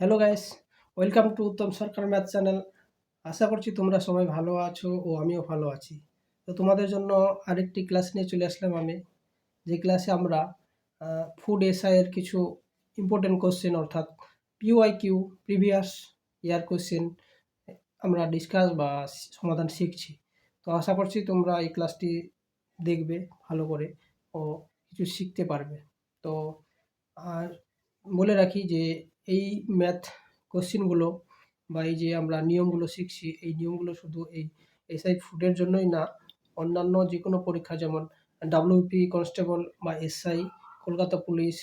Hello guys, welcome to Uttam Sarkar math channel. আশা করছি তোমরা সবাই ভালো আছো ও আমিও ভালো আছি। তো তোমাদের জন্য আরেকটি ক্লাস নিয়ে চলে আসলাম আমি, যে ক্লাসে আমরা ফুড এসআই এর কিছু ইম্পর্টেন্ট কোশ্চেন অর্থাৎ পিওয়াইকিউ প্রিভিয়াস ইয়ার কোশ্চেন আমরা ডিসকাস বা সমাধান শিখছি। তো আশা করছি তোমরা এই ক্লাসটি দেখবে ভালো করে ও কিছু শিখতে পারবে। তো আর বলে রাখি যে এই ম্যাথ কোশ্চেনগুলো বা এই যে আমরা নিয়মগুলো শিখছি, এই নিয়মগুলো শুধু এই এসআই ফুডের জন্যই না, অন্যান্য যে কোনো পরীক্ষা যেমন ডাব্লিউপি কনস্টেবল বা এসআই, কলকাতা পুলিশ,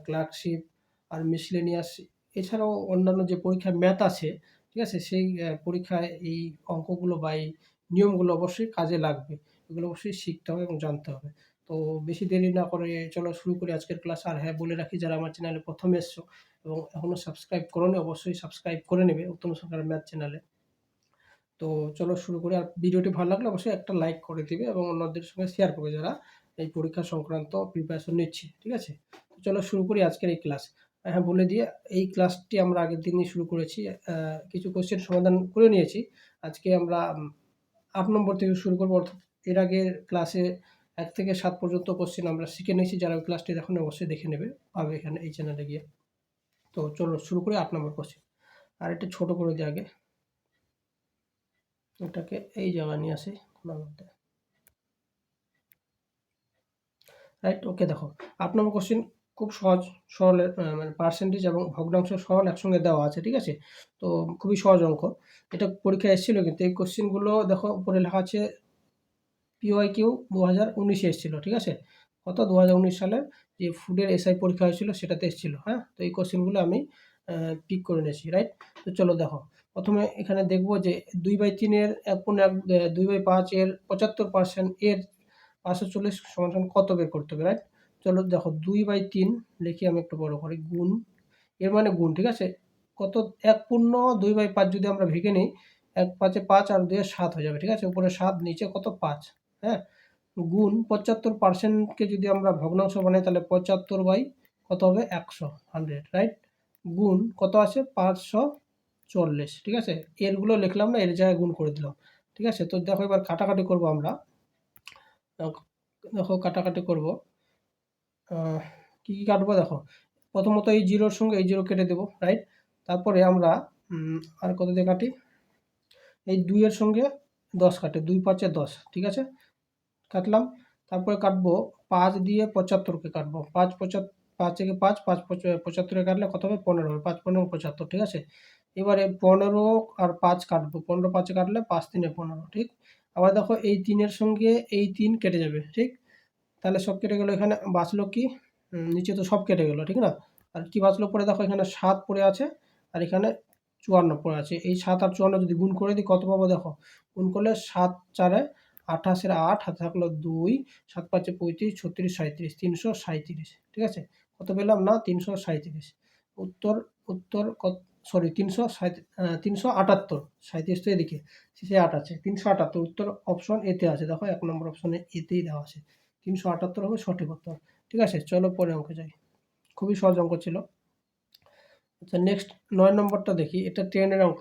ক্লার্কশিপ আর মিসলেনিয়াস, এছাড়াও অন্যান্য যে পরীক্ষায় ম্যাথ আছে, ঠিক আছে? সেই পরীক্ষায় এই অঙ্কগুলো বা এই নিয়মগুলো অবশ্যই কাজে লাগবে। এগুলো অবশ্যই শিখতে হবে এবং জানতে হবে। তো বেশি দেরি না করে চলো শুরু করি আজকের ক্লাস। আর হ্যাঁ, বলে রাখি যারা আমার চ্যানেলে প্রথম এসছো এবং এখনও সাবস্ক্রাইব করোনি, অবশ্যই সাবস্ক্রাইব করে নেবে উত্তম সরকার ম্যাথ চ্যানেলে। তো চলো শুরু করি। আর ভিডিওটি ভালো লাগলে অবশ্যই একটা লাইক করে দিবে এবং অন্যদের সঙ্গে শেয়ার করবে যারা এই পরীক্ষা সংক্রান্ত প্রিপারেশন নিচ্ছে, ঠিক আছে? তো চলো শুরু করি আজকের এই ক্লাস। হ্যাঁ, বলে দিয়ে এই ক্লাসটি আমরা আগের দিনই শুরু করেছি, কিছু কোশ্চেন সমাধান করে নিয়েছি। আজকে আমরা 8 নম্বর থেকে শুরু করবো, অর্থাৎ এর আগের ক্লাসে 1 থেকে 7 পর্যন্ত কোশ্চেন আমরা শিখে নিয়েছি। যারা ওই ক্লাসটি দেখেনি অবশ্যই দেখে নেবে, পাবে এখানে এই চ্যানেলে গিয়ে। তো চলো শুরু করি 8 নম্বর কোশ্চেন। আর একটু ছোট করে দিই আগে, এটাকে এই জায়গায় নিয়ে আসি কোনার মধ্যে, রাইট? ওকে, দেখো 8 নম্বর কোশ্চেন খুব সহজ সরলের, মানে পার্সেন্টেজ এবং ভগ্নাংশ সরল একসঙ্গে দেওয়া আছে, ঠিক আছে? তো খুবই সহজ অঙ্ক। এটা পরীক্ষায় এসেছিল, কিন্তু এই কোশ্চেনগুলো দেখো উপরে লেখা আছে পিওয়াইকিউ 2019-এ এসেছিল, ঠিক আছে? কত 2019 সালের যে ফুডের এসআই পরীক্ষা হয়েছিল সেটাতে এসেছিল। হ্যাঁ, তো এই কোশ্চেনগুলো আমি পিক করে নিয়েছি, রাইট? তো চলো দেখো, প্রথমে এখানে দেখবো যে 2/3 এর 2/5 এর 75% এর 540 সমান কত বের করতে হবে, রাইট? চলো দেখো, 2/3 লিখি আমি একটু বড় করে, গুণ, এর মানে গুণ, ঠিক আছে? কত, 1/2/5 যদি আমরা ভেঙে নিই, 1 5 এ 5 আর 2 এ 7 হয়ে যাবে, ঠিক আছে? উপরে 7, নিচে কত 5, হ্যাঁ? গুণ 75%কে যদি আমরা ভগ্নাংশ বানাই তাহলে 75 বাই কত হবে 100, 100, রাইট? গুণ কত আছে 540, ঠিক আছে? এরগুলো লিখলাম না, এর জায়গায় গুণ করে দিলাম, ঠিক আছে? তো দেখো এবার কাটাকাটি করব আমরা। দেখো কাটাকাটি করব, কি কি কাটবো দেখো। প্রথমত এই জিরোর সঙ্গে এই জিরো কেটে দেবো, রাইট? তারপরে আমরা আর কত দিয়ে কাটি, এই 2 এর সঙ্গে 10 কাটে, 2 5 এ 10, ঠিক আছে? কাটলাম। তারপরে কাটবো 5 দিয়ে 75-কে কাটবো, 5 থেকে 5, 5 75-এ কাটলে কত হবে 15 হবে, 5 15 75, ঠিক আছে? এবারে 15 আর 5 কাটবো, 15 5-এ কাটলে 5 3 15, ঠিক? আবার দেখো এই 3 এর সঙ্গে এই 3 কেটে যাবে, ঠিক? তাহলে সব কেটে গেল, এখানে বাঁচলো কি, নিচে তো সব কেটে গেল, ঠিক না? আর কি বাঁচলো পরে দেখো, এখানে 7 পড়ে আছে আর এখানে 54 পড়ে আছে। এই 7 আর 54 যদি গুণ করে দিই কত পাবো দেখো, গুণ করলে 7 4 এ 28 এর 8, হাতে থাকলো 2, 7 5 এ 35, 36 37, 337, ঠিক আছে? কত পেলাম না 337। উত্তর, উত্তর কত, সরি 378, 37 তো এদিকে, শেষে 8 আছে, 378 উত্তর অপশন এতে আছে। দেখো 1 নম্বর অপশনে এতেই দেওয়া আছে, 378 হবে সঠিক উত্তর, ঠিক আছে? চলো পরে অঙ্কে যাই, খুবই সহজ অঙ্ক ছিল। আচ্ছা, নেক্সট 9 নম্বরটা দেখি। এটা ট্রেনের অঙ্ক,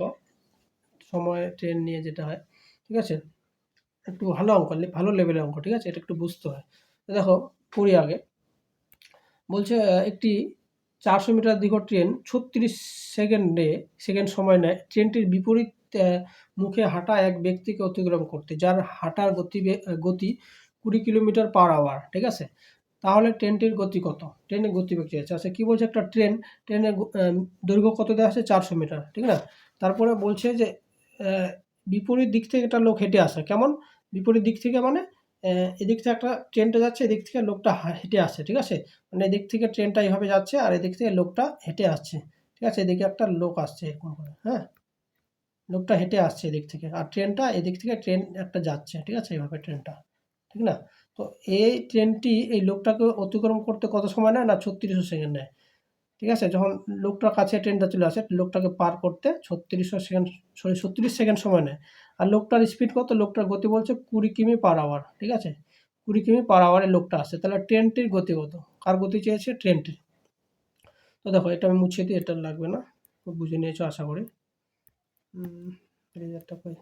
সময় ট্রেন নিয়ে যেটা হয়, ঠিক আছে? একটু ভালো অঙ্ক, ভালো লেভেলের অঙ্ক, ঠিক আছে? এটা একটু বুঝতে হয়। তো দেখো পড়ি আগে। বলছে একটি 400 মিটার দীর্ঘ ট্রেন 36 সেকেন্ড সময় নেয় ট্রেনটির বিপরীত মুখে হাঁটা এক ব্যক্তিকে অতিক্রম করতে, যার হাঁটার গতি 20 কিলোমিটার পার আওয়ার, ঠিক আছে? তাহলে ট্রেনটির গতি কত? ট্রেনের গতিবেগ চেয়েছে। আচ্ছা, কি বলছে, একটা ট্রেনের দৈর্ঘ্য কত দেওয়া আছে 400 মিটার, ঠিক না? তারপরে বলছে যে বিপরীত দিক থেকে একটা লোক হেঁটে আসে। কেমন বিপরীত দিক থেকে, মানে এদিক থেকে একটা ট্রেনটা যাচ্ছে, এদিক থেকে লোকটা হেঁটে আসছে, ঠিক আছে? মানে এদিক থেকে ট্রেনটা এইভাবে যাচ্ছে আর এদিক থেকে লোকটা হেঁটে আসছে, ঠিক আছে? এদিকে একটা লোক আসছে এরকম করে, হ্যাঁ? লোকটা হেঁটে আসছে এদিক থেকে আর ট্রেনটা এদিক থেকে ট্রেন একটা যাচ্ছে, ঠিক আছে? এইভাবে ট্রেনটা, ঠিক না? তো এই ট্রেনটি এই লোকটাকে অতিক্রম করতে কত সময় নেয় না 3600 সেকেন্ড নেয়, ঠিক আছে? যখন লোকটার কাছে ট্রেনটা চলে আসে, লোকটাকে পার করতে 3600 সেকেন্ড, সরি 36 সেকেন্ড সময় নেয়। আর লোকটার স্পিড কত, লোকটার গতি বলছে 20 কিমি পার আওয়ার, ঠিক আছে? 20 কিমি পার আওয়ারে লোকটা আসছে, তাহলে ট্রেনটির গতি কত? কার গতি চেয়েছে? ট্রেনটির। তো দেখো এটা আমি মুছে দিই, এটা লাগবে না। খুব বুঝে নিয়েছো আশা করি। রেজাল্টটা পাই।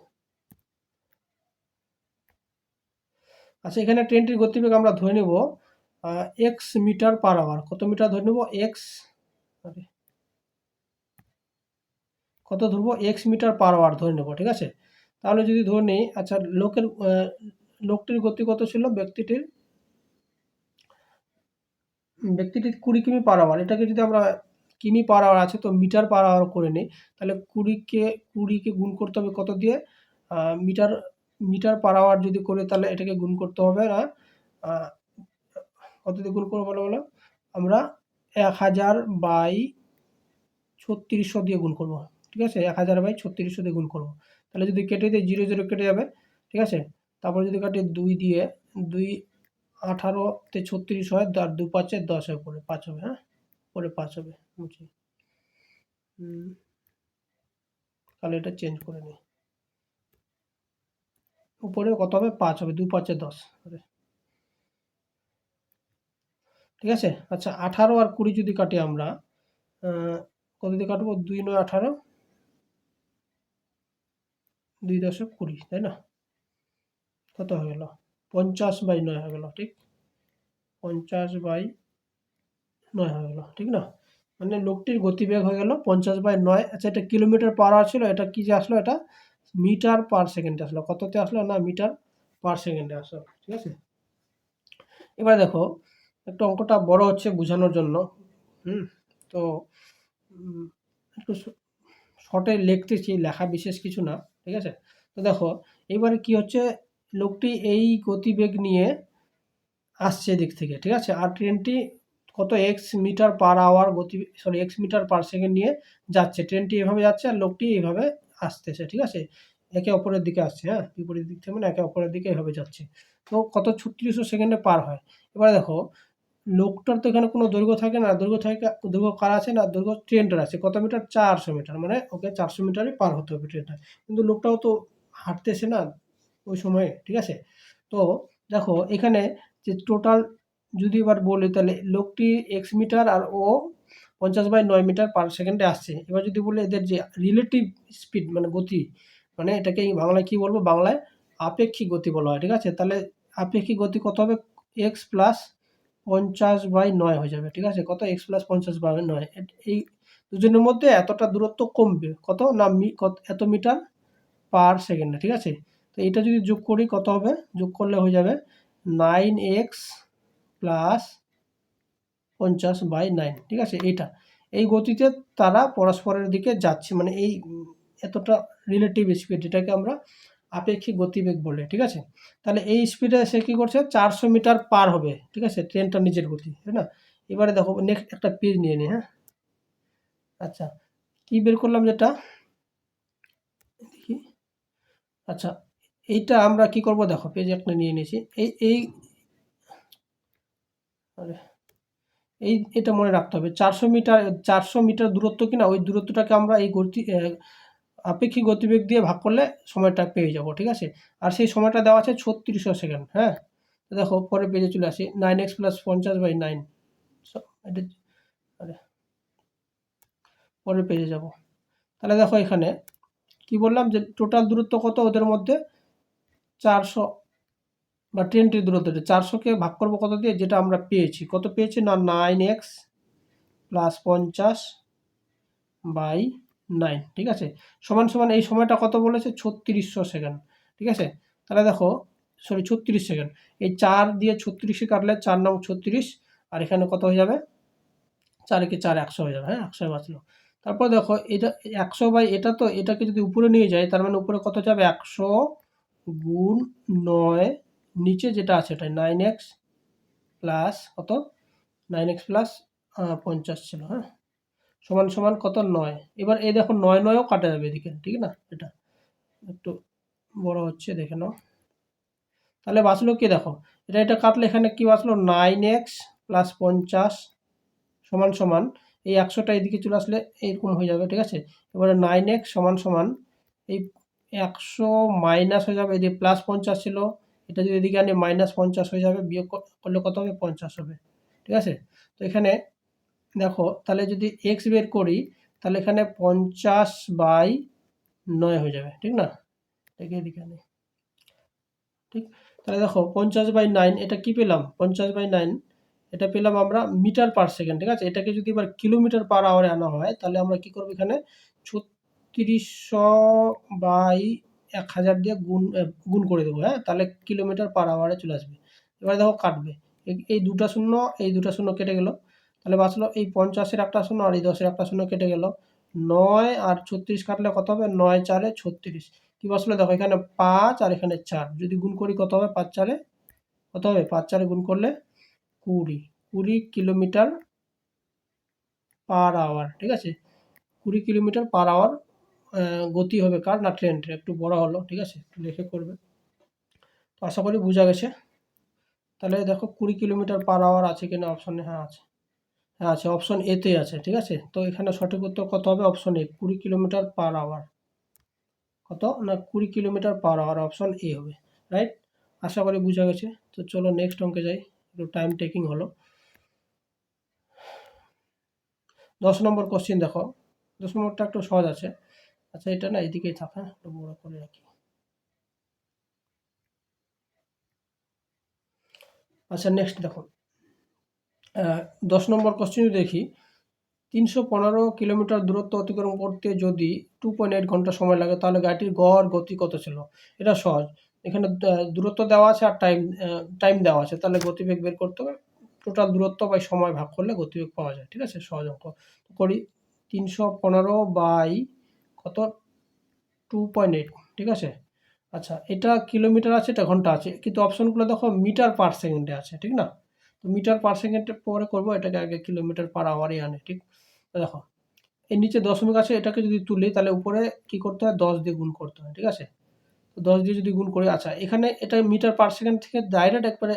আচ্ছা, এখানে ট্রেনটির গতিবেগ আমরা ধরে নেব এক্স মিটার পার আওয়ার। কত মিটার ধরে নেব? এক্স, কত ধরবো? এক্স মিটার পার আওয়ার ধরে নেব, ঠিক আছে। তাহলে যদি ধরে নিই, আচ্ছা লোকটির গতি কত ছিল? ব্যক্তিটির 20 কিমি পার আওয়ার। এটাকে যদি আমরা কিমি পার আওয়ার আছে তো মিটার পার আওয়ার করে নিই, তাহলে 20কে গুণ করতে হবে কত দিয়ে? মিটার মিটার পার আওয়ার যদি করে তাহলে এটাকে গুণ করতে হবে না, কত দিয়ে গুণ করবো বলো? আমরা 1000/3600 দিয়ে গুণ করব, ঠিক আছে। 1000/3600 দিয়ে গুণ করব। তাহলে যদি কেটে দিই 0 0 কেটে যাবে, ঠিক আছে। তারপর যদি কাটি 2 দিয়ে, 2 18 তে 36 হয়, আর 2 5 10 হয়, উপরে 5 হবে, হ্যাঁ উপরে 5 হবে, বুঝছি। তাহলে এটা চেঞ্জ করে নিই, উপরে কত হবে? 5 হবে, 2 5 10 হবে, ঠিক আছে। আচ্ছা, 18 আর 20 যদি কাটি আমরা, কত দিয়ে কাটবো? 2 9 18, 2 10 20, তাই না? কত হয়ে গেল? 50/9 হয়ে গেল, ঠিক। 50/9 হয়ে গেল, ঠিক না? মানে লোকটির গতিবেগ হয়ে গেল 50/9। আচ্ছা, এটা কিলোমিটার পার আওয়ার ছিল, এটা কি যে আসলো? এটা মিটার পার সেকেন্ডে আসলো। কততে আসলো? না, মিটার পার সেকেন্ডে আসলো, ঠিক আছে। এবার দেখো, একটু অঙ্কটা বড় হচ্ছে বোঝানোর জন্য, তো একটু শর্টে লিখতেছি, লেখা বিশেষ কিছু না, ঠিক আছে। তো দেখো, এবারে কি হচ্ছে, লোকটি এই গতিবেগ নিয়ে আসছে এদিক থেকে, ঠিক আছে। আর ট্রেনটি কত? X metre per hour X metre per second নিয়ে যাচ্ছে। ট্রেনটি এভাবে যাচ্ছে আর লোকটি এইভাবে আসতেছে, ঠিক আছে। একে অপরের দিকে আসছে, হ্যাঁ, বিপরীত দিক থেকে, মানে একে অপরের দিকে এভাবে যাচ্ছে। তো কত? 3600 সেকেন্ডে পার হয়। এবারে দেখো, লোকটার তো এখানে কোনো দৈর্ঘ্য থাকে না, দৈর্ঘ্য কার আছে? না, দৈর্ঘ্য ট্রেনটার আছে। কত মিটার? 400 মিটার, মানে ওকে 400 মিটারই পার হতে হবে ট্রেনটা। কিন্তু লোকটাও তো হাঁটতেছে না ওই সময়ে, ঠিক আছে। তো দেখো, এখানে যে টোটাল যদি এবার বলি, তাহলে লোকটি এক্স মিটার আর ও 50/9 মিটার পার সেকেন্ডে আসছে। এবার যদি বলি এদের যে রিলেটিভ স্পিড, মানে গতি, মানে এটাকে বাংলায় কি বলবো? বাংলায় আপেক্ষিক গতি বলা হয়, ঠিক আছে। তাহলে আপেক্ষিক গতি কত হবে? এক্স প্লাস 50/9 হয়ে যাবে, ঠিক আছে। কত? X plus 50/9। এই দুজনের মধ্যে এতটা দূরত্ব কমবে, কত না, এত মিটার পার সেকেন্ডে, ঠিক আছে। তো এটা যদি যোগ করি কত হবে? যোগ করলে হয়ে যাবে 9x প্লাস 50/9, ঠিক আছে। এই গতিতে তারা পরস্পরের দিকে যাচ্ছে, মানে এই এতটা রিলেটিভ স্পিড, যেটাকে আমরা আপেক্ষিক গতিবেগ বলে, ঠিক আছে। তাহলে এই স্পিডে সে কী করছে? 400 মিটার পার হবে, ঠিক আছে, ট্রেনটা নিজের গতি, তাই না? এবারে দেখো, নেক্সট একটা পেজ নিয়ে নিই, হ্যাঁ। আচ্ছা, কি বের করলাম যেটা, দেখি। আচ্ছা, এইটা আমরা কি করব? দেখো, পেজ একটা নিয়ে নিয়েছি। আরে, এটা মনে রাখতে হবে, 400 মিটার দূরত্ব কিনা, ওই দূরত্বটাকে আমরা এই আপেক্ষিক গতিবেগ দিয়ে ভাগ করলে সময়টা পেয়ে যাব, ঠিক আছে। আর সেই সময়টা দেওয়া আছে 3600 সেকেন্ড, হ্যাঁ। তো দেখো, পরের পেজে চলে আসি, 9x প্লাস 50/9, এটা, আরে, পরের পেজে যাব। তাহলে দেখো, এখানে কি বললাম যে টোটাল দূরত্ব কত ওদের মধ্যে? 400, বা ট্রেনটির দূরত্ব 400কে ভাগ করবো কত দিয়ে? যেটা আমরা পেয়েছি, কত পেয়েছি? না, 9x প্লাস 50/9, ঠিক আছে, সমান সমান এই সময়টা কত বলেছে? 3600 সেকেন্ড, ঠিক আছে। তাহলে দেখো, 36 সেকেন্ড, এই 4 দিয়ে 36 কাটলে 4 নং 36, আর এখানে কত হয়ে যাবে? 4 × 4 100 হয়ে যাবে, হ্যাঁ, 100 বাঁচলো। তারপর দেখো, এটা 100 বাই এটা, তো এটাকে যদি উপরে নিয়ে যায়, তার মানে উপরে কত যাবে? 100 গুণ 9, নিচে যেটা আছে ওটাই 9x প্লাস কত? 9x প্লাস 50 ছিল, হ্যাঁ, সমান সমান কত? 9। এবার এই দেখো, 9 9ও কাটা যাবে এদিকে, ঠিক না? এটা একটু বড় হচ্ছে, দেখে নাও। তাহলে বাঁচলো কি? দেখো, এটা কাটলে এখানে কি বাঁচলো? 9x প্লাস 50 সমান সমান, এই 100টা এদিকে চলে আসলে এইরকম হয়ে যাবে, ঠিক আছে। এবারে 9x সমান সমান, এই 100 মাইনাস হয়ে যাবে, এদিকে প্লাস 50 ছিল, এটা যদি এদিকে আনি -50 হয়ে যাবে, বিয়োগ করলে কত হবে? 50 হবে, ঠিক আছে। তো এখানে দেখো, তাহলে যদি এক্স বের করি, তাহলে এখানে 50/9 হয়ে যাবে, ঠিক না? এদিকে আনি, ঠিক। তাহলে দেখো 50/9 এটা কি পেলাম? 50/9 এটা পেলাম আমরা মিটার পার সেকেন্ড, ঠিক আছে? এটাকে যদি এবার কিলোমিটার পার আওয়ারে আনা হয় তাহলে আমরা কি করবো, এখানে 3600/1000 দিয়ে গুণ করে দেবো, হ্যাঁ? তাহলে কিলোমিটার পার আওয়ারে চলে আসবে। এবার দেখো কাটবে, এই দুটা শূন্য এই দুটা শূন্য কেটে গেল, তাহলে বাঁচলো এই 50-এর একটা শূন্য আর এই 10-এর একটা শূন্য কেটে গেল। 9 আর 36 কাটলে কত হবে? 9 4 36। কি বসলো দেখো, এখানে 5 আর এখানে 4, যদি গুণ করি কত হবে? 5 4 কত হবে? 5 4 গুণ করলে 20 কিলোমিটার পার আওয়ার, ঠিক আছে? 20 কিলোমিটার পার আওয়ার গতি হবে কার না ট্রেনটা। একটু বড় হলো, ঠিক আছে? একটু লিখে করবে। তো আশা করি বোঝা গেছে। তাহলে দেখো 20 কিলোমিটার পার আওয়ার আছে কিনা অপশনে, হ্যাঁ আছে, হ্যাঁ আছে, অপশন এতে আছে, ঠিক আছে? তো এখানে সঠিক উত্তর কত হবে? Option A, 20 kilometre per hour. কত না 20 kilometre per hour, option A হবে, রাইট? আশা করি বোঝা গেছে। তো চলো নেক্সট অঙ্কে যাই, একটু টাইম টেকিং হলো। 10 নম্বর কোশ্চিন দেখো, 10 নম্বরটা একটু সহজ আছে। আচ্ছা এটা না এদিকেই থাক, হ্যাঁ একটু বড় করে রাখি। আচ্ছা নেক্সট দেখো, 10 নম্বর কোশ্চিন দেখি। 315 কিলোমিটার দূরত্ব অতিক্রম করতে যদি 2.8 ঘন্টা সময় লাগে তাহলে গাড়িটির গড় গতি কত ছিল? এটা সহজ। এখানে দূরত্ব দেওয়া আছে আর টাইম দেওয়া আছে, তাহলে গতিবেগ বের করতে হবে। টোটাল দূরত্ব বাই সময় ভাগ করলে গতিবেগ পাওয়া যায়, ঠিক আছে? সহজ অঙ্ক করি। 315 বাই কত? 2.8, ঠিক আছে? আচ্ছা এটা কিলোমিটার আছে, এটা ঘন্টা আছে, কিন্তু অপশনগুলো দেখো মিটার পার সেকেন্ডে আছে, ঠিক না? তো মিটার পার সেকেন্ডে পরে করবো, এটাকে আগে কিলোমিটার পার আওয়ারই আনে, ঠিক? তো দেখো এর নিচে দশমিক আছে, এটাকে যদি তুলি তাহলে উপরে কি করতে হয়? 10 দিয়ে গুণ করতে হয়, ঠিক আছে? তো 10 দিয়ে যদি গুণ করি, আচ্ছা এখানে এটা মিটার পার সেকেন্ড থেকে ডাইরেক্ট একবারে,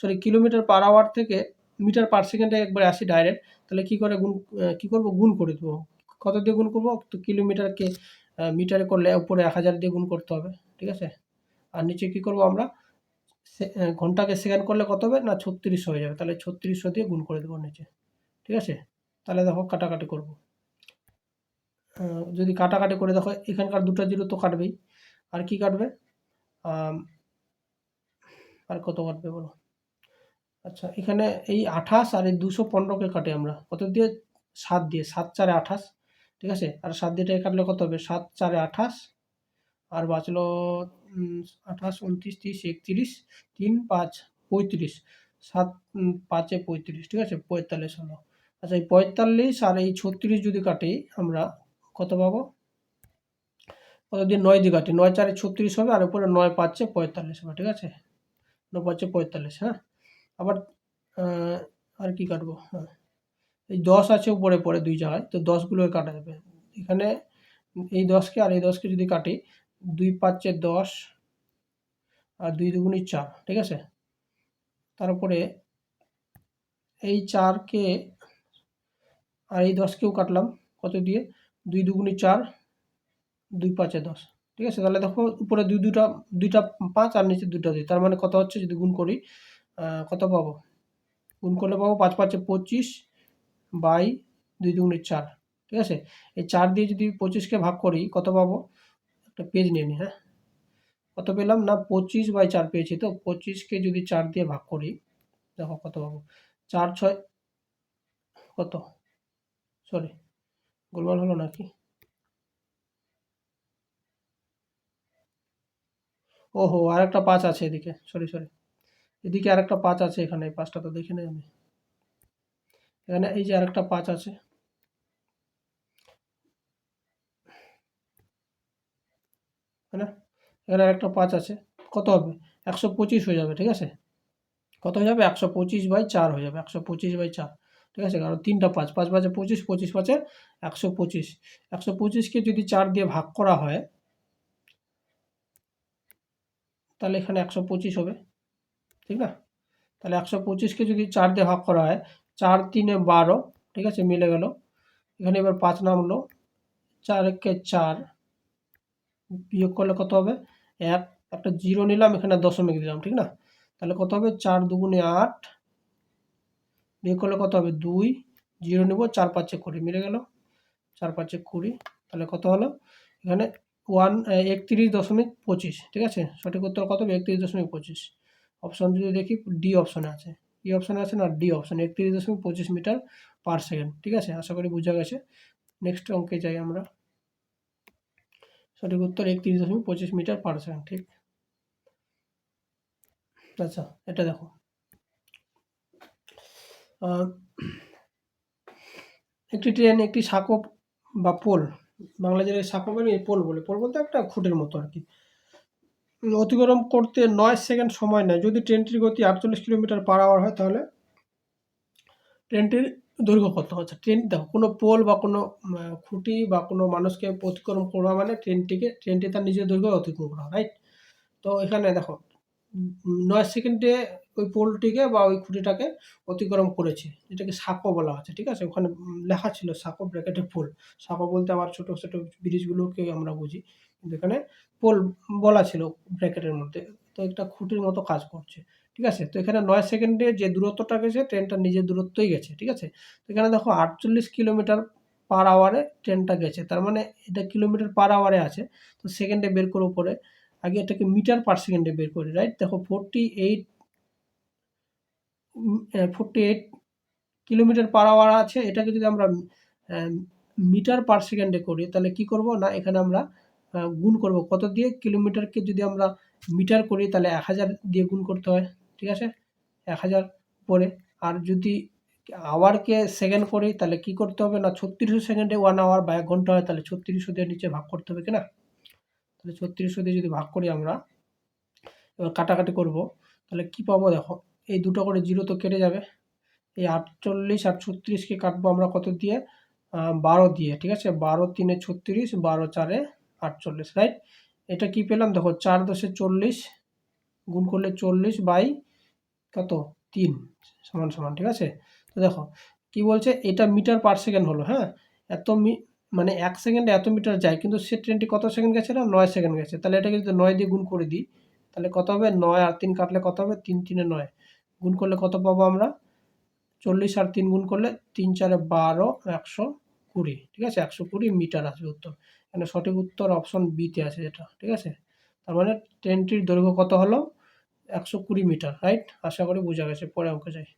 সরি কিলোমিটার পার আওয়ার থেকে মিটার পার সেকেন্ডে একবারে আসি ডাইরেক্ট, তাহলে কি করে গুণ, কি করবো? গুণ করে দেবো। কত দিয়ে গুণ করবো? তো কিলোমিটারকে মিটারে করলে উপরে 1000 দিয়ে গুণ করতে হবে, ঠিক আছে? আর নিচে কি করবো আমরা? ঘন্টাকে সেকেন্ড করলে কত হবে না? 3600 হয়ে যাবে, তাহলে 3600 দিয়ে গুণ করে দেবো নিচে, ঠিক আছে? তাহলে দেখো কাটাকাটি করবো, যদি কাটাকাটি করে দেখো এখানকার দুটো জিরো তো কাটবেই, আর কি কাটবে? আর কত কাটবে বলো? আচ্ছা এখানে এই 28 আর এই 215কে কাটে আমরা কত দিয়ে? 7 দিয়ে, 7 4 28, ঠিক আছে? আর 7 দিয়ে এটা কাটলে কত হবে? 7 4 28, আর বাঁচলো 28 29 30 31 3 5 35, 7 5 35, ঠিক আছে? 45 হলো। আচ্ছা এই 45 আর এই 36 যদি কাটি আমরা কত পাবো? কত দিয়ে 9 দিয়ে কাটি, 9 4 36 হবে, আর উপরে 9 5 45 হবে, ঠিক আছে? 9 5 45, হ্যাঁ। আবার আর কি কাটবো? হ্যাঁ এই 10 আছে উপরে পরে দুই জায়গায়, তো 10গুলোকে কাটা যাবে। এখানে এই 10কে আর এই 10কে যদি কাটি, 2 5 10 আর 2 দুগুণে 4, ঠিক আছে? তারপরে এই 4কে আর এই 10কেও কাটলাম কত দিয়ে? 2 দুগুণে 4, 2 5 10, ঠিক আছে? তাহলে দেখো উপরে দুইটা 5 আর নিচে দুটো 2, তার মানে কত হচ্ছে? যদি গুণ করি কত পাবো? গুণ করলে পাবো 5 5 25 বাই 2 দুগুণে 4, ঠিক আছে? এই 4 দিয়ে যদি 25কে ভাগ করি কত পাবো? একটা পেজ নিয়ে নিই, হ্যাঁ। কত পেলাম না 25/4 পেয়েছি, তো 25কে যদি 4 দিয়ে ভাগ করি দেখো কত পাবো? 4 6 কত? সরি গোলমাল হলো নাকি? ওহো আরেকটা 5 আছে এদিকে, সরি এদিকে আরেকটা 5 আছে, এখানে এই 5টা তো দেখে নেই আমি। এখানে এই যে আরেকটা 5 আছে, তাই না? এখানে আরেকটা 5 আছে, কত হবে? 125 হয়ে যাবে, ঠিক আছে? কত হয়ে যাবে? 125/4 হয়ে যাবে, 125/4, ঠিক আছে? কারণ তিনটা 5, 5 5 25, 25 5 125, 125কে যদি 4 দিয়ে ভাগ করা হয় তাহলে এখানে 125 হবে, ঠিক না? তাহলে 125কে যদি 4 দিয়ে ভাগ করা হয়, 4 3 12, ঠিক আছে? মিলে গেল। এখানে এবার 5 নামলো, 4 একে 4, বিয়োগ করলে কত হবে? 1, একটা 0 নিলাম, এখানে দশমিক দিলাম, ঠিক না? তাহলে কত হবে? 4 দুগুণে 8, বিয়োগ করলে কত হবে? 2, 0 নিব, 4 5 20, মিলে গেল। 4 5 20, তাহলে কত হলো এখানে 31.25, ঠিক আছে। সঠিক উত্তর কত হবে 31.25। অপশন যদি দেখি ডি অপশনে আছে, কি অপশনে আছে না D option 31.25 metre per second, ঠিক আছে। আশা করি বোঝা গেছে। নেক্সট অঙ্কে যাই আমরা। সঠিক উত্তর 31.25 মিটার পার সেকেন্ড, ঠিক। আচ্ছা, এটা দেখো একটি ট্রেন একটি সাঁকো বা পোল, বাংলা যেটা সাঁকো বলে পোল বলে, পোল বলতে একটা খুঁটির মতো আর কি, অতিক্রম করতে 9 সেকেন্ড সময় নেয়। যদি ট্রেনটির গতি 48 কিলোমিটার পার আওয়ার হয় তাহলে ট্রেনটির দৈর্ঘ্য কত? আচ্ছা, ট্রেন দেখো কোনো পোল বা কোনো খুঁটি বা কোনো মানুষকে অতিক্রম করা মানে ট্রেনটি তার নিজের দৈর্ঘ্য অতিক্রম করা, রাইট। তো এখানে দেখো 9 সেকেন্ডে ওই পোলটিকে বা ওই খুঁটিটাকে অতিক্রম করেছে, যেটাকে সাঁকো বলা হচ্ছে, ঠিক আছে। ওখানে লেখা ছিল সাঁকো ব্র্যাকেটে পোল। সাঁকো বলতে আবার ছোট ছোট ব্রিজগুলোকে আমরা বুঝি, কিন্তু এখানে পোল বলা ছিল ব্র্যাকেটের মধ্যে। তো একটা খুঁটির মতো কাজ করছে, ঠিক আছে। তো এখানে 9 সেকেন্ডে যে দূরত্বটা গেছে ট্রেনটা নিজের দূরত্বই গেছে, ঠিক আছে। তো এখানে দেখো 48 কিলোমিটার পার আওয়ারে ট্রেনটা গেছে, তার মানে এটা কিলোমিটার পার আওয়ারে আছে। তো সেকেন্ডে বের করে উপরে আগে এটাকে মিটার পার সেকেন্ডে বের করি, রাইট। দেখো 48 কিলোমিটার পার আওয়ার আছে, এটাকে যদি আমরা মিটার পার সেকেন্ডে করি তাহলে কি করব না এখানে আমরা গুণ করব কত দিয়ে, কিলোমিটারকে যদি আমরা মিটার করি তাহলে 1000 দিয়ে গুণ করতে হয়, ঠিক আছে, 1000 পরে। আর যদি আওয়ারকে সেকেন্ড করি তাহলে কি করতে হবে না 3600 সেকেন্ডে 1 আওয়ার বা 1 ঘন্টা হয়, তাহলে 3600 দিয়ে নিচে ভাগ করতে হবে কিনা। তাহলে 3600 দিয়ে যদি ভাগ করি আমরা, এবার কাটাকাটি করব, তাহলে কি পাবো দেখো, এই দুটো করে জিরো তো কেটে যাবে। এই 48 আর 36কে কাটবো আমরা কত দিয়ে, 12 দিয়ে, ঠিক আছে। 12 3 36, 12 4 48, রাইট। এটা কি পেলাম দেখো 4 10 40, গুণ করলে 40 বাই কত 3 সমান সমান, ঠিক আছে। তো দেখো কি বলছে, এটা মিটার পার সেকেন্ড হলো, হ্যাঁ। এত মানে 1 সেকেন্ডে এত মিটার যায়, কিন্তু সে ট্রেনটি কত সেকেন্ড গেছে না 9 সেকেন্ড গেছে। তাহলে এটাকে যদি 9 দিয়ে গুণ করে দিই তাহলে কত হবে, 9 আর 3 কাটলে কত হবে, 3 3 9, গুণ করলে কত পাবো আমরা, 40 আর 3 গুণ করলে 3 4 12, 120, ঠিক আছে, 120 মিটার আসবে উত্তর। এখানে সঠিক উত্তর অপশন বিতে আছে যেটা, ঠিক আছে। তার মানে ট্রেনটির দৈর্ঘ্য কত হলো 120 মিটার, রাইট। আশা করি বোঝা গেছে। পরে অঙ্কে যাই।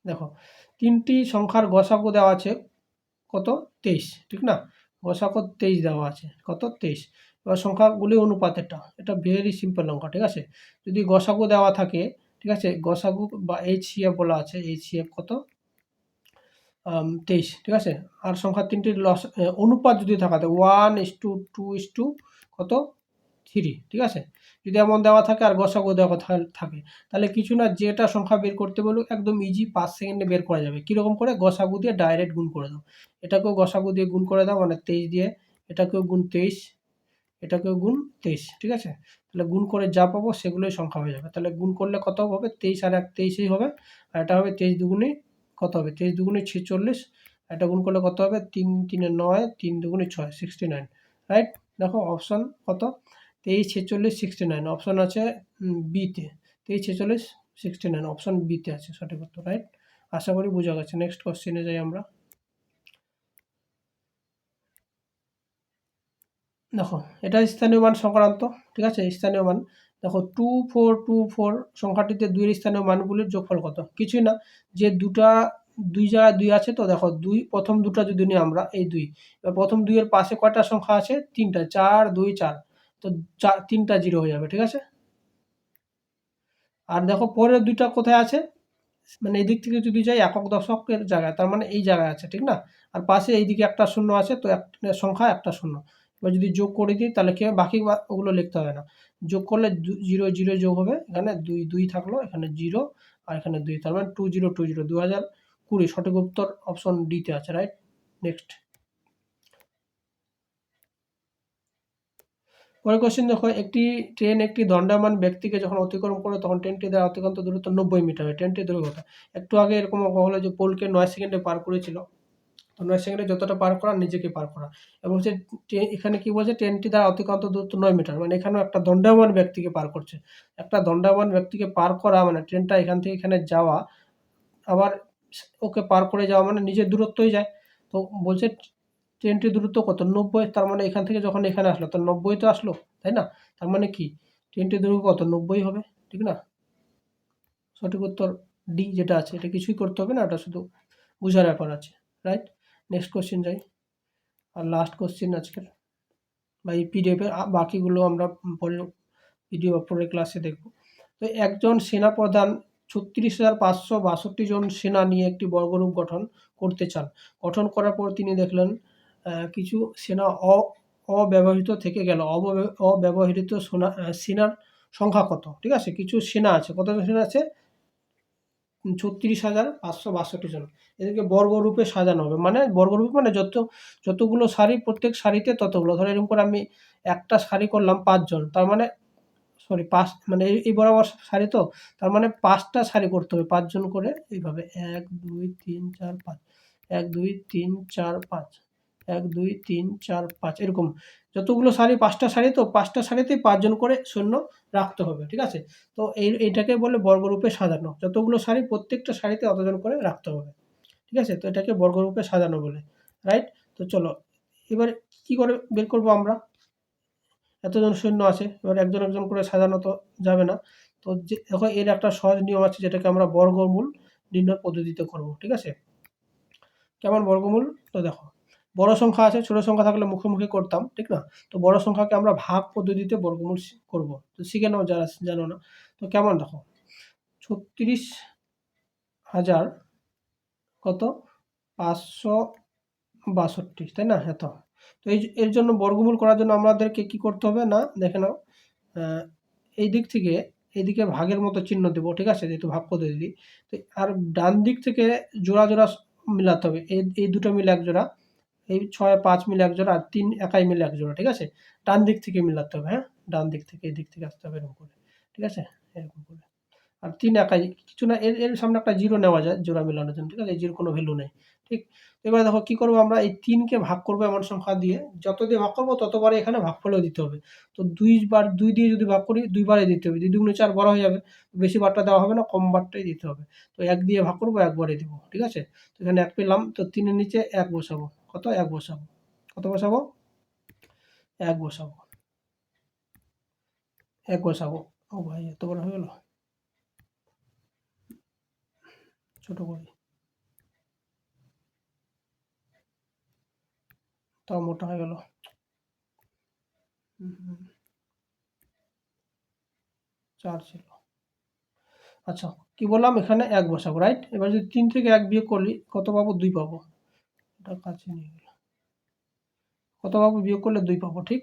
দেখো 3টি সংখ্যার গসাগু দেওয়া আছে কত 23, ঠিক না। গসাগু 23 দেওয়া আছে কত 23। এবার সংখ্যাগুলি অনুপাত, এটা ভেরি সিম্পল অঙ্ক, ঠিক আছে। যদি গসাগু দেওয়া থাকে, ঠিক আছে, গসাগু বা এইচসিএফ বলা আছে, এইচসিএফ কত 23, ঠিক আছে। আর সংখ্যা 3টির অনুপাত যদি থাকা থাকে 1:2:2 কত 3, ঠিক আছে। যদি এমন দেওয়া থাকে আর গসাগু দেওয়া থাকে তাহলে কিছু না, যেটা সংখ্যা বের করতে বলুক একদম ইজি 5 সেকেন্ডে বের করা যাবে। কীরকম করে, গসাগু দিয়ে ডাইরেক্ট গুণ করে দাও, এটাকেও গসাগু দিয়ে গুণ করে দাও মানে 23 দিয়ে, এটাকেও গুণ 23, এটাকেও গুণ 23, ঠিক আছে। তাহলে গুণ করে যা পাবো সেগুলোই সংখ্যা হয়ে যাবে। তাহলে গুণ করলে কত হবে 23 আর 1 23ই হবে, আর এটা হবে 23 দুগুণে কত হবে, 23 দুগুণে 46, এটা গুণ করলে কত হবে 3 3 9, 3 দুগুণে 6 69, রাইট। দেখো অপশন কত 23 46 69, অপশন আছে বিতে, 23 46 69 অপশন বিতে আছে সঠিক উত্তর, রাইট। আশা করি বোঝা গেছে। নেক্সট কোশ্চেনে যাই আমরা। দেখো এটা স্থানীয় মান সংক্রান্ত, ঠিক আছে। স্থানীয় মান দেখো 2424 সংখ্যাটিতে 2 এর স্থানীয় মানগুলির যোগফল কত, কিছুই না, যে দুই জায়গায় 2 আছে, তো দেখো প্রথম দুটা যদি নিই আমরা এই 2, এবার প্রথম 2 এর পাশে কয়টা সংখ্যা আছে 3টা, 4 2 4, তো 3টা জিরো হয়ে যাবে, ঠিক আছে। আর দেখো পরের দুইটা কোথায় আছে, মানে এদিক থেকে যদি যাই একক দশকের জায়গায়, তার মানে এই জায়গায় আছে, ঠিক না। আর পাশে এইদিকে একটা শূন্য আছে, তো একটা সংখ্যা একটা শূন্য। এবার যদি যোগ করে দিই তাহলে কি বাকি ওগুলো লিখতে হবে না, যোগ করলে 0 0 যোগ হবে, এখানে 2 2 থাকলো, এখানে 0 আর এখানে 2, তার মানে 2020 2020 সঠিক উত্তর অপশন ডিতে আছে, রাইট। নেক্সট পরের কোশ্চেন দেখো, একটি ট্রেন একটি দণ্ডায়মান ব্যক্তিকে যখন অতিক্রম করে তখন ট্রেনটি দ্বারা অতিক্রান্ত দূরত্ব 90 মিটার হয়। ট্রেনটির দৈর্ঘ্য একটু আগে এরকম হলো যে পোলকে 9 সেকেন্ডে পার করেছিল, তো 9 সেকেন্ডে যতটা পার করা নিজেকে পার করা, এবং সে এখানে কি বলছে ট্রেনটি দ্বারা অতিক্রান্ত দূরত্ব 9 মিটার, মানে এখানেও একটা দণ্ডায়মান ব্যক্তিকে পার করছে। একটা দণ্ডায়মান ব্যক্তিকে পার করা মানে ট্রেনটা এখান থেকে এখানে যাওয়া, আবার ওকে পার করে যাওয়া মানে নিজের দূরত্বই যায়। তো বলছে ট্রেনটির দূরত্ব কত? 90। তার মানে এখান থেকে যখন এখানে আসলো তো 90 তো আসলো, তাই না? তার মানে কি ট্রেনটির দৈর্ঘ্য কত? 90 হবে, ঠিক না? সঠিক উত্তর ডি যেটা আছে, এটা কিছুই করতে হবে না, এটা শুধু বোঝার ব্যাপার আছে, রাইট? নেক্সট কোশ্চেন যাই, আর লাস্ট কোশ্চেন আজকের, বা এই পিডিএফের বাকিগুলো আমরা পরে ভিডিও পরের ক্লাসে দেখব। তো একজন সেনাপ্রধান 36,562 জন সেনা নিয়ে একটি বর্গরূপ গঠন করতে চান। গঠন করার পর তিনি দেখলেন কিছু সেনা অব্যবহৃত থেকে গেল। অব্যবহৃত সেনার সংখ্যা কত? ঠিক আছে, কিছু সেনা আছে, কতজন সেনা আছে? 36,562 জন। এদেরকে বর্গরূপে সাজানো হবে, মানে বর্গরূপে মানে যতগুলো সারি, প্রত্যেক সারিতে ততগুলো। ধরো এরকম করে আমি একটা সারি করলাম 5 জন, তার মানে সরি 5 মানে এই বরাবর সারি, তো তার মানে 5টা সারি করতে হবে 5 জন করে, এইভাবে 1 2 3 4 5, 1 2 3 4 5, 1 2 3 4 5, এরকম যতগুলো সারি, 5টা সারি, তো 5টা সারিতেই 5 জন করে সৈন্য রাখতে হবে, ঠিক আছে? তো এইটাকে বলে বর্গরূপে সাজানো। যতগুলো সারি, প্রত্যেকটা সারিতে অতজন করে রাখতে হবে, ঠিক আছে? তো এটাকে বর্গরূপে সাজানো বলে, রাইট? তো চলো এবার কি করে বের করব আমরা? এতজন সৈন্য আছে, এবার একজন একজন করে সাজানো তো যাবে না। তো দেখো এর একটা সহজ নিয়ম আছে, যেটাকে আমরা বর্গমূল নির্ণয় পদ্ধতিতে করব, ঠিক আছে? কেমন বর্গমূল? তো দেখো বড় সংখ্যা আছে, ছোট সংখ্যা থাকলে মুখে মুখে করতাম, ঠিক না? তো বড় সংখ্যাকে আমরা ভাগ পদ্ধতিতে বর্গমূল করব। তো শিখে নাও যারা জানো না। তো কেমন দেখো, 36,000 কত? 562, তাই না? এত। তো এর জন্য বর্গমূল করার জন্য আমাদেরকে কি করতে হবে না, দেখে নাও, এই দিক থেকে এইদিকে ভাগের মতো চিহ্ন দেবো, ঠিক আছে? যেহেতু ভাগ পদ্ধতি। তো আর ডান দিক থেকে জোড়া জোড়া মিলাতে হবে, এই দুটো মিলে এক জোড়া, এই 6 5 মিলে এক জোড়া, আর 3 একাই মিলে এক জোড়া, ঠিক আছে? ডান দিক থেকে মিলাতে হবে, হ্যাঁ, ডান দিক থেকে এই দিক থেকে আসতে হবে এরকম করে, ঠিক আছে? এরকম করে। আর 3 একাই, কিছু না, এর সামনে একটা জিরো নেওয়া যায় জোড়া মেলানোর জন্য, ঠিক আছে? এই জিরোর কোনো ভ্যালু নেই, ঠিক? এবারে দেখো কি করবো আমরা, এই 3কে ভাগ করবো এমন সংখ্যা দিয়ে, যত দিয়ে ভাগ করবো ততবারে এখানে ভাগফলও দিতে হবে। তো 2 দিয়ে যদি ভাগ করি 2 বারে দিতে হবে, 2 দুগুণে 4 বড় হয়ে যাবে, বেশি বারটা দেওয়া হবে না, কম বারটাই দিতে হবে। তো 1 দিয়ে ভাগ করবো, 1 বারে দিব, ঠিক আছে? তো এখানে 1 পেলাম, তো 3 এর নিচে 1 বসাবো, কত? 1 বসাবো, কত বসাবো? 1 বসাবো, 1 বসাবো। ও ভাই এত বড় হয়ে গেল, ছোট করি, তাও মোটা হয়ে গেল। 4 ছিল। আচ্ছা, কি বললাম, এখানে 1 বসাবো, রাইট? এবার যদি 3 থেকে 1 বিয়োগ করলি কত পাবো? 2 পাবো। এটা কাছে নিয়ে গেল, কত পাবো? বিয়োগ করলে 2 পাবো, ঠিক?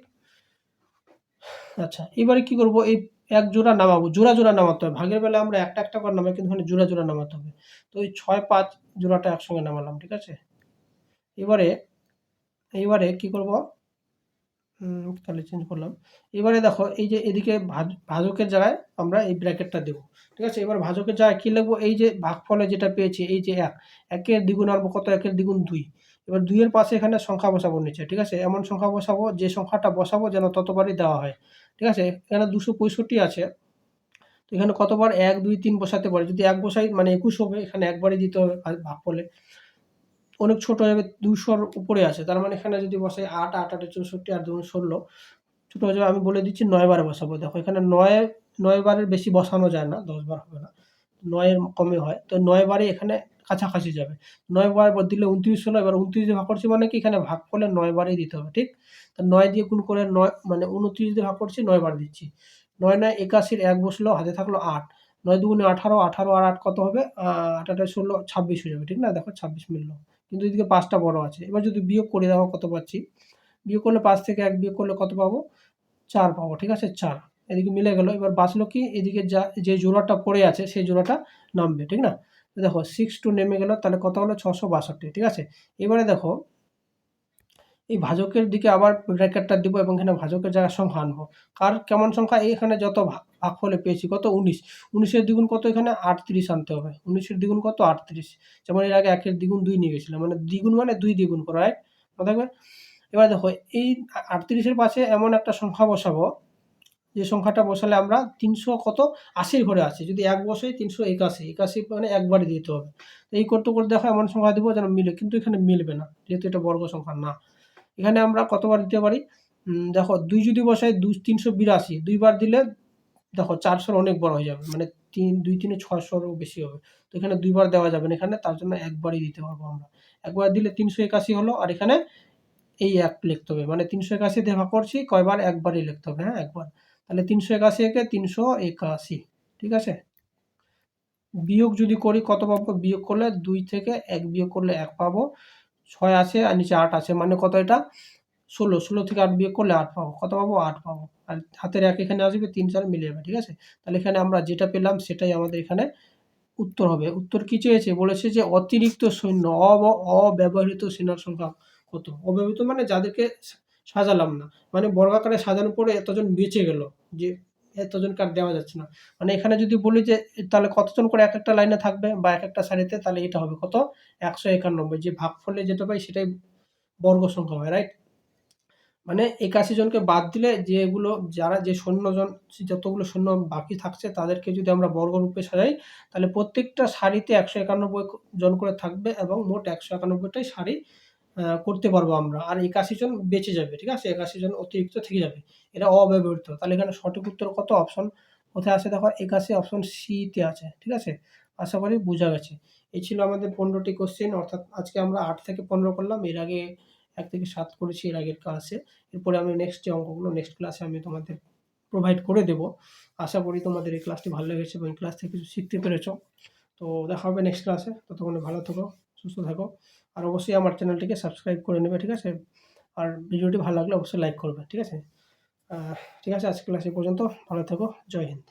আচ্ছা, এবারে কি করব, এই 1 জোড়া নামাবো, জোড়া জোড়া নামাতে হবে। ভাগের বেলায় আমরা একটা একটা করে নামাই, কিন্তু এখানে জোড়া জোড়া নামাতে হবে। তো এই 6 5 জোড়াটা একসঙ্গে নামালাম, ঠিক আছে? এবারে কি করব, তাহলে চেঞ্জ করলাম। এবারে দেখো এই যে এদিকে ভাজকের জায়গায় আমরা এই ব্র্যাকেটটা দেবো, ঠিক আছে? এবার ভাজকের জায়গায় কি লিখবো, এই যে ভাগফলে যেটা পেয়েছি, এই যে 1, 1-এর দ্বিগুণ আনবো কত? 1-এর দ্বিগুণ 2। এবার 2 এর পাশে এখানে সংখ্যা বসাবো নিচে, ঠিক আছে? এমন সংখ্যা বসাবো, যে সংখ্যাটা বসাবো যেন ততবারই দেওয়া হয়, ঠিক আছে? এখানে 265 আছে, তো এখানে কতবার 1 2 3 বসাতে পারি? যদি 1 বসাই মানে 21 হবে, এখানে একবারই দিতে হবে ভাগফলে। অনেক ছোট হয়ে যাবে, 200-র উপরে আছে, তার মানে এখানে যদি বসাই 8 8 8 64, আর 2 16, ছোট হয়ে যাবে। আমি বলে দিচ্ছি 9 বারে বসাবো। দেখো এখানে 9 বারের বেশি বসানো যায় না, 10 বার হবে না, 9 এর কমে হয়। তো 9 বারে এখানে কাছাকাছি যাবে। 9 বার দিলে 29 হলো। এবার 29 দিয়ে ভাগ করছি মানে কি, এখানে ভাগ করলে 9 বারেই দিতে হবে, ঠিক? তো 9 দিয়ে গুণ করে 9 মানে 29 দিয়ে ভাগ করছি, 9 বার দিচ্ছি। 9 9 81, 1 বসলো, হাতে থাকলো 8, 9 দুগুণে 18, 18 আর 8 কত হবে? 8 8 16, 26 হয়ে যাবে, ঠিক না? দেখো 26 মিলল। কিন্তু এদিকে 5টা বড় আছে। এবার যদি বিয়োগ করি, দেখো কত পাচ্ছি। বিয়োগ করলে 5 থেকে 1 বিয়োগ করলে কত পাবো? 4 পাবো, ঠিক আছে? 4 এদিকে মিলে গেল। এবার বাঁচলো কি, এদিকে যে জোড়াটা পড়ে আছে সেই জোড়াটা নামবে, ঠিক না? দেখো 6 2 নেমে গেল, তাহলে কত হলো? 662, ঠিক আছে? এবারে দেখো এই ভাজকের দিকে আবার ব্র্যাকেটটা দিব, এবং এখানে ভাজকের জায়গায় সংখ্যা আনবো। কেমন সংখ্যা? এইখানে যত ভাগফলে পেয়েছি কত? 19। 19-এর দ্বিগুণ কত? এখানে 38 আনতে হবে। 19-এর দ্বিগুণ কত? 38। যেমন এর আগে 1-এর দ্বিগুণ 2 নিয়ে গেছিলাম, মানে দ্বিগুণ মানে 2 দ্বিগুণ করা, রাইট? মনে থাকবে? এবার দেখো এই 38-এর পাশে এমন একটা সংখ্যা বসাবো যে সংখ্যাটা বসালে আমরা 380 ঘরে আছে, যদি 1 বসাই 381, 81 মানে একবারে দিতে হবে। এই করতে করতে দেখো এমন সংখ্যা দেবো যেন মিলে, কিন্তু এখানে মিলবে না যেহেতু এটা বর্গ সংখ্যা না। এখানে আমরা কতবার দিতে পারি, দেখো 2 যদি বসাই 382, 2 বার দিলে দেখো 400 অনেক বড় হয়ে যাবে, মানে 2 3 600-ও বেশি হবে। তো এখানে 2 বার দেওয়া যাবে না এখানে, তার জন্য একবারই দিতে পারবো আমরা। একবার দিলে 381 হলো, আর এখানে এই 1 লিখতে হবে, মানে 381 দিয়ে ভাগ করছি কয়বার, একবারই লিখতে হবে, হ্যাঁ একবার। তাহলে 381 একে 381, ঠিক আছে। বিয়োগ যদি করি কত পাবো, বিয়োগ করলে 2 থেকে 1 বিয়োগ করলে 1 পাবো, 6 আছে আর নিচে 8 আছে, মানে কত এটা 16, 16 থেকে 8 বিয়োগ করলে 8 পাবো, কত পাবো 8 পাবো। আর হাতের 1 এখানে আসবে, 3 4 মিলে যাবে, ঠিক আছে। তাহলে এখানে আমরা যেটা পেলাম সেটাই আমাদের এখানে উত্তর হবে। উত্তর কি চেয়েছে, বলেছে যে অতিরিক্ত সৈন্য অব্যবহৃত সেনার সংখ্যা কত। অব্যবহৃত মানে যাদেরকে সাজালাম না, মানে বর্গাকারে সাজানোর পরে এতজন বেঁচে গেল, যে এতজনকে আর দেওয়া যাচ্ছে না। মানে এখানে যদি বলি যে তাহলে কতজন করে এক একটা লাইনে থাকবে বা এক একটা সারিতে, তাহলে এটা হবে কত 191, যে ভাগফলে যেটা পাই সেটাই বর্গ সংখ্যা হয়, রাইট। মানে 81 জনকে বাদ দিলে যেগুলো, যারা যে সৈন্যজন, যতগুলো সৈন্য বাকি থাকছে তাদেরকে যদি আমরা বর্গরূপে সাজাই, তাহলে প্রত্যেকটা সারিতে 191 জন করে থাকবে এবং মোট 191টাই সারি করতে পারবো আমরা। আর 81 জন বেঁচে যাবে, ঠিক আছে, 81 জন অতিরিক্ত থেকে যাবে, এটা অব্যবহৃত। তাহলে এখানে সঠিক উত্তর কত, অপশন কোথায় আছে দেখো, 81 অপশন সি তে আছে, ঠিক আছে। আশা করি বোঝা গেছে। এই ছিল আমাদের 15টি কোশ্চেন, অর্থাৎ আজকে আমরা 8 থেকে 15 করলাম, এর আগে 1 থেকে 7 করেছি এর আগের ক্লাসে। এরপরে আমি নেক্সট যে অঙ্কগুলো নেক্সট ক্লাসে আমি তোমাদের প্রোভাইড করে দেব। আশা করি তোমাদের এই ক্লাসটি ভালো লেগেছে এবং এই ক্লাস থেকে কিছু শিখতে পেরেছো। তো দেখা হবে নেক্সট ক্লাসে, ততক্ষণে ভালো থেকো, সুস্থ থাকো, আর অবশ্যই আমার চ্যানেলটিকে সাবস্ক্রাইব করে নেবে, ঠিক আছে। আর ভিডিওটি ভালো লাগলে অবশ্যই লাইক করবে, ঠিক আছে। ঠিক আছে, আজকে ক্লাস এই পর্যন্ত, ভালো থেকো, জয় হিন্দ।